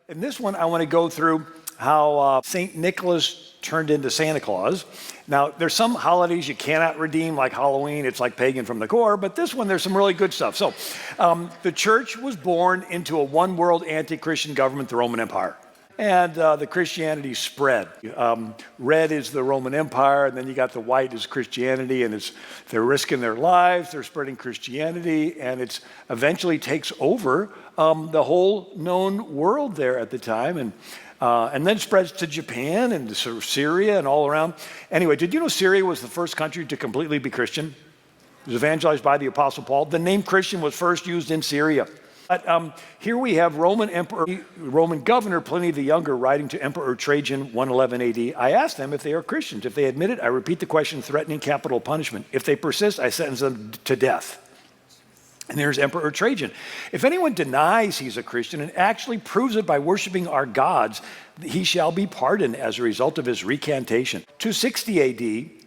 In this one, I want to go through how St. Nicholas turned into Santa Claus. Now, there's some holidays you cannot redeem, like Halloween. It's like pagan from the core. But this one, there's some really good stuff. So the church was born into a one-world anti-Christian government, the Roman Empire. And the Christianity spread. Red is the Roman Empire, and then you got the white is Christianity, and they're risking their lives, they're spreading Christianity, and it eventually takes over the whole known world there at the time, and then spreads to Japan and to Syria and all around. Anyway, did you know Syria was the first country to completely be Christian? It was evangelized by the Apostle Paul. The name Christian was first used in Syria. But here we have Roman governor Pliny the Younger writing to Emperor Trajan 111 AD. I ask them if they are Christians. If they admit it, I repeat the question, threatening capital punishment. If they persist, I sentence them to death. And there's Emperor Trajan. If anyone denies he's a Christian and actually proves it by worshiping our gods, he shall be pardoned as a result of his recantation. 260 AD,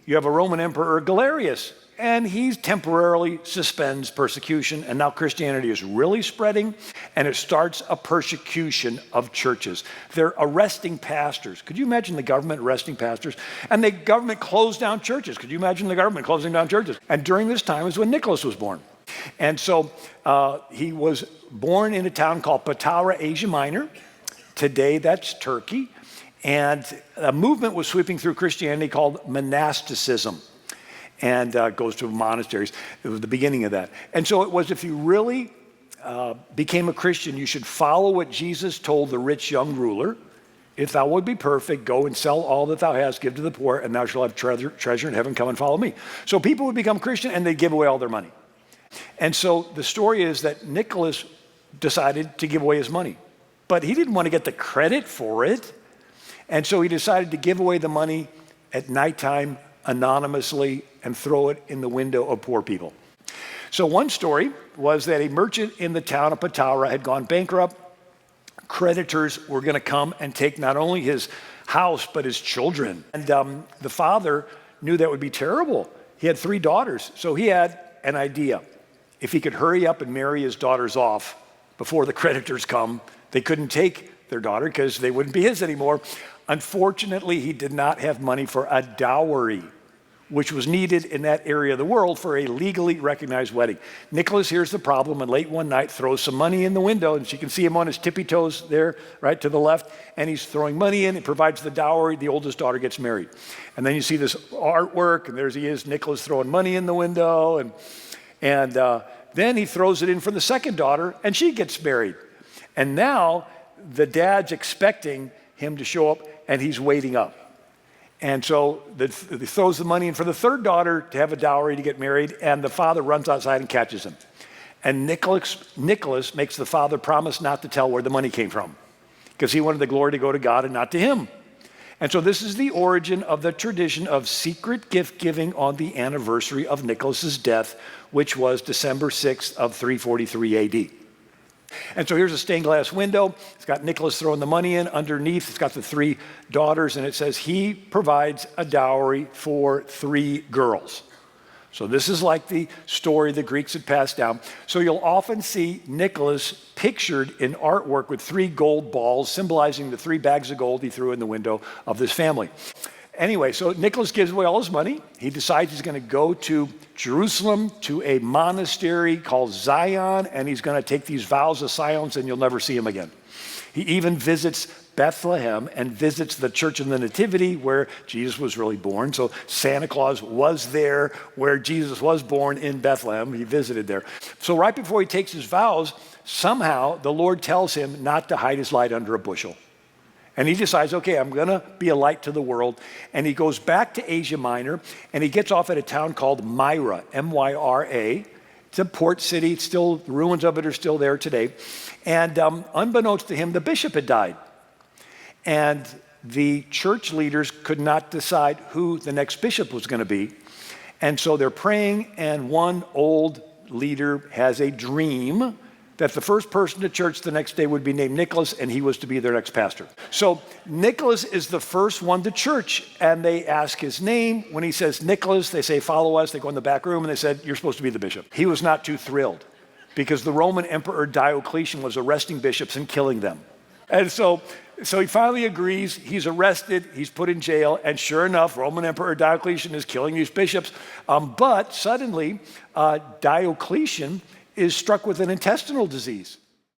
you have a Roman Emperor Galerius. And he temporarily suspends persecution, and now Christianity is really spreading, and it starts a persecution of churches. They're arresting pastors. Could you imagine the government arresting pastors? And the government closed down churches. Could you imagine the government closing down churches? And during this time is when Nicholas was born. And so he was born in a town called Patara, Asia Minor. Today, that's Turkey. And a movement was sweeping through Christianity called monasticism. And goes to monasteries. It was the beginning of that. And so it was, if you really became a Christian, you should follow what Jesus told the rich young ruler. If thou would be perfect, go and sell all that thou hast, give to the poor, and thou shalt have treasure in heaven, come and follow me. So people would become Christian and they'd give away all their money. And so the story is that Nicholas decided to give away his money. But he didn't want to get the credit for it. And so he decided to give away the money at nighttime anonymously and throw it in the window of poor people. So one story was that a merchant in the town of Patara had gone bankrupt. Creditors were going to come and take not only his house, but his children. And the father knew that would be terrible. He had 3 daughters, so he had an idea. If he could hurry up and marry his daughters off before the creditors come, they couldn't take their daughter because they wouldn't be his anymore. Unfortunately, he did not have money for a dowry, which was needed in that area of the world for a legally recognized wedding. Nicholas hears the problem and late one night throws some money in the window, and you can see him on his tippy toes there, right to the left, and he's throwing money in. He provides the dowry. The oldest daughter gets married. And then you see this artwork, and there he is, Nicholas throwing money in the window, and then he throws it in for the second daughter, and she gets married. And now the dad's expecting him to show up, and he's waiting up. And so he throws the money in for the third daughter to have a dowry to get married, and the father runs outside and catches him. And Nicholas makes the father promise not to tell where the money came from, because he wanted the glory to go to God and not to him. And so this is the origin of the tradition of secret gift giving on the anniversary of Nicholas's death, which was December 6th of 343 AD. And so here's a stained glass window. It's got Nicholas throwing the money in. Underneath, it's got the 3 daughters, and it says he provides a dowry for 3 girls. So this is like the story the Greeks had passed down. So you'll often see Nicholas pictured in artwork with 3 gold balls, symbolizing the 3 bags of gold he threw in the window of this family. Anyway, so Nicholas gives away all his money. He decides he's going to go to Jerusalem to a monastery called Zion, and he's going to take these vows of silence, and you'll never see him again. He even visits Bethlehem and visits the Church of the Nativity where Jesus was really born. So Santa Claus was there where Jesus was born in Bethlehem. He visited there. So right before he takes his vows, somehow the Lord tells him not to hide his light under a bushel. And he decides, okay, I'm going to be a light to the world. And he goes back to Asia Minor, and he gets off at a town called Myra, M-Y-R-A. It's a port city. It's still, the ruins of it are still there today. And unbeknownst to him, the bishop had died. And the church leaders could not decide who the next bishop was going to be. And so they're praying, and one old leader has a dream that the first person to church the next day would be named Nicholas, and he was to be their next pastor. So Nicholas is the first one to church, and they ask his name. When he says Nicholas, they say, follow us. They go in the back room, and they said, you're supposed to be the bishop. He was not too thrilled, because the Roman Emperor Diocletian was arresting bishops and killing them. And so he finally agrees. He's arrested. He's put in jail. And sure enough, Roman Emperor Diocletian is killing these bishops. But suddenly, Diocletian is struck with an intestinal disease.